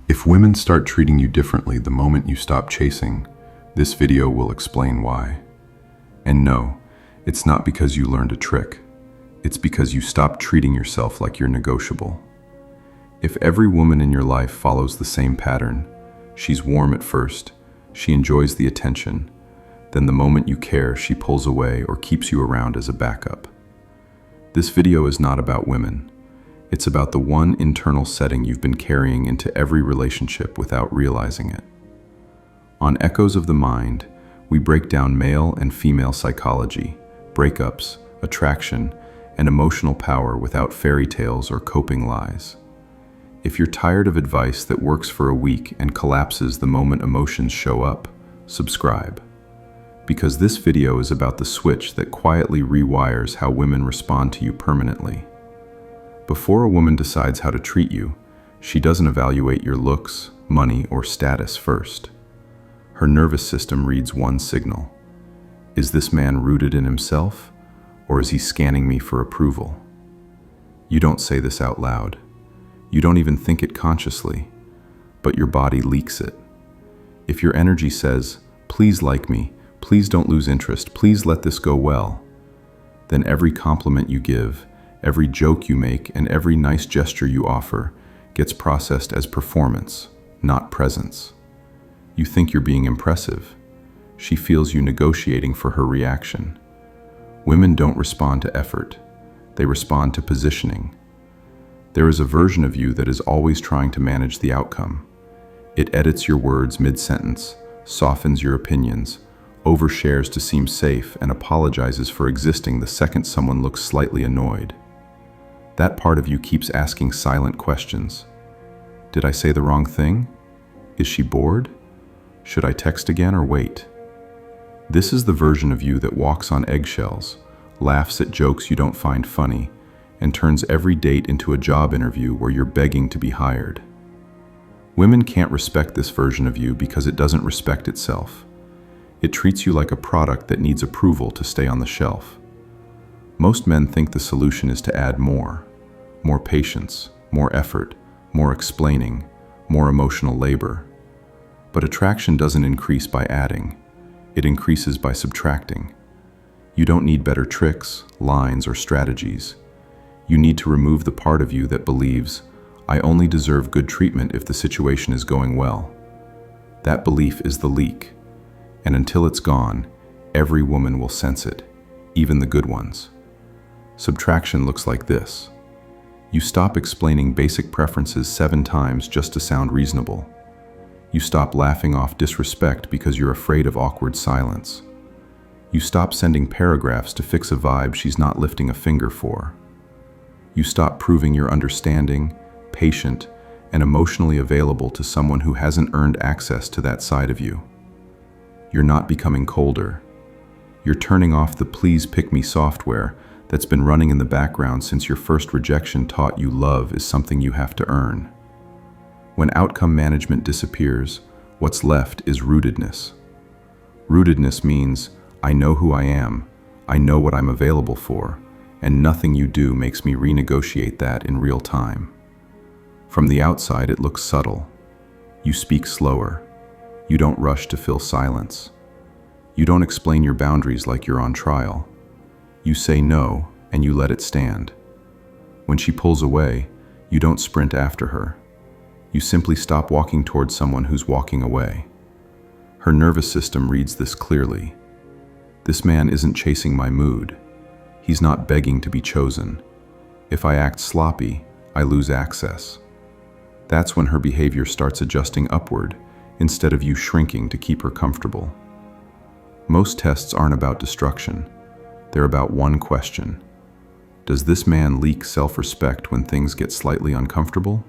If women start treating you differently the moment you stop chasing, this video will explain why. And no, it's not because you learned a trick. It's because you stopped treating yourself like you're negotiable. If every woman in your life follows the same pattern, she's warm at first, she enjoys the attention, then the moment you care, she pulls away or keeps you around as a backup. This video is not about women. It's about the one internal setting you've been carrying into every relationship without realizing it. On Echoes of the Mind, we break down male and female psychology, breakups, attraction, and emotional power without fairy tales or coping lies. If you're tired of advice that works for a week and collapses the moment emotions show up, subscribe. Because this video is about the switch that quietly rewires how women respond to you permanently. Before a woman decides how to treat you, she doesn't evaluate your looks, money, or status first. Her nervous system reads one signal. Is this man rooted in himself, or is he scanning me for approval? You don't say this out loud. You don't even think it consciously, but your body leaks it. If your energy says, "Please like me, please don't lose interest, please let this go well," then every compliment you give, every joke you make, and every nice gesture you offer gets processed as performance, not presence. You think you're being impressive. She feels you negotiating for her reaction. Women don't respond to effort. They respond to positioning. There is a version of you that is always trying to manage the outcome. It edits your words mid-sentence, softens your opinions, overshares to seem safe, and apologizes for existing the second someone looks slightly annoyed. That part of you keeps asking silent questions. Did I say the wrong thing? Is she bored? Should I text again or wait? This is the version of you that walks on eggshells, laughs at jokes you don't find funny, and turns every date into a job interview where you're begging to be hired. Women can't respect this version of you because it doesn't respect itself. It treats you like a product that needs approval to stay on the shelf. Most men think the solution is to add more patience, more effort, more explaining, more emotional labor. But attraction doesn't increase by adding. It increases by subtracting. You don't need better tricks, lines, or strategies. You need to remove the part of you that believes, "I only deserve good treatment if the situation is going well." That belief is the leak. And until it's gone, every woman will sense it, even the good ones. Subtraction looks like this. You stop explaining basic preferences 7 times just to sound reasonable. You stop laughing off disrespect because you're afraid of awkward silence. You stop sending paragraphs to fix a vibe she's not lifting a finger for. You stop proving you're understanding, patient, and emotionally available to someone who hasn't earned access to that side of you. You're not becoming colder. You're turning off the "please pick me" software that's been running in the background since your first rejection taught you love is something you have to earn. When outcome management disappears, what's left is rootedness. Rootedness means, I know who I am, I know what I'm available for, and nothing you do makes me renegotiate that in real time. From the outside, it looks subtle. You speak slower. You don't rush to fill silence. You don't explain your boundaries like you're on trial. You say no, and you let it stand. When she pulls away, you don't sprint after her. You simply stop walking towards someone who's walking away. Her nervous system reads this clearly. This man isn't chasing my mood. He's not begging to be chosen. If I act sloppy, I lose access. That's when her behavior starts adjusting upward, instead of you shrinking to keep her comfortable. Most tests aren't about destruction. They're about one question. Does this man leak self-respect when things get slightly uncomfortable?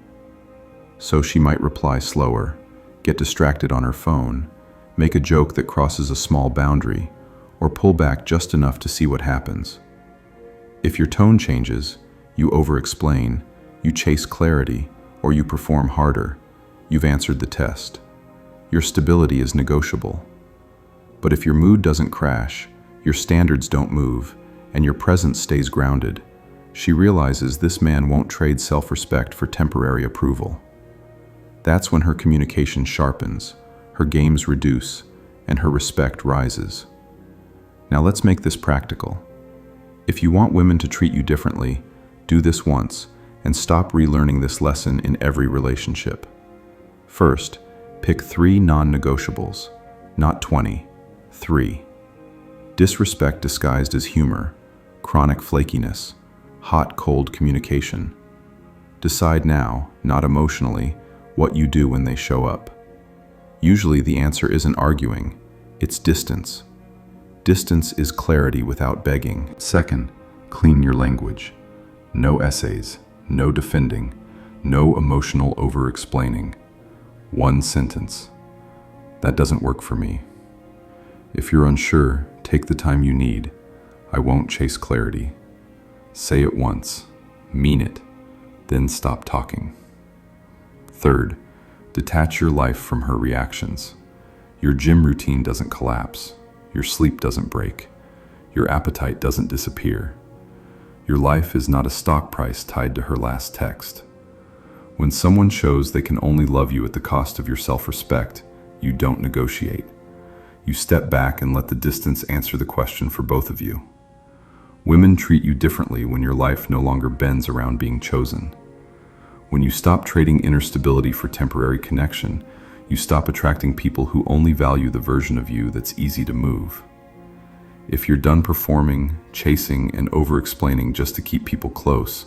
So she might reply slower, get distracted on her phone, make a joke that crosses a small boundary, or pull back just enough to see what happens. If your tone changes, you over-explain, you chase clarity, or you perform harder, you've answered the test. Your stability is negotiable. But if your mood doesn't crash, your standards don't move, and your presence stays grounded, she realizes this man won't trade self-respect for temporary approval. That's when her communication sharpens, her games reduce, and her respect rises. Now let's make this practical. If you want women to treat you differently, do this once and stop relearning this lesson in every relationship. First, pick 3 non-negotiables, not 20, 3. Disrespect disguised as humor, chronic flakiness, hot-cold communication. Decide now, not emotionally, what you do when they show up. Usually the answer isn't arguing, it's distance. Distance is clarity without begging. Second, clean your language. No essays, no defending, no emotional over-explaining. 1 sentence. That doesn't work for me. If you're unsure, take the time you need. I won't chase clarity. Say it once, mean it, then stop talking. Third, detach your life from her reactions. Your gym routine doesn't collapse. Your sleep doesn't break. Your appetite doesn't disappear. Your life is not a stock price tied to her last text. When someone shows they can only love you at the cost of your self-respect, you don't negotiate. You step back and let the distance answer the question for both of you. Women treat you differently when your life no longer bends around being chosen. When you stop trading inner stability for temporary connection, you stop attracting people who only value the version of you that's easy to move. If you're done performing, chasing, and over-explaining just to keep people close,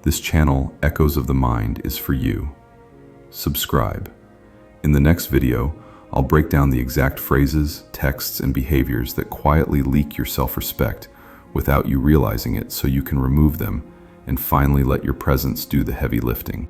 this channel, Echoes of the Mind, is for you. Subscribe. In the next video, I'll break down the exact phrases, texts, and behaviors that quietly leak your self-respect without you realizing it, so you can remove them and finally let your presence do the heavy lifting.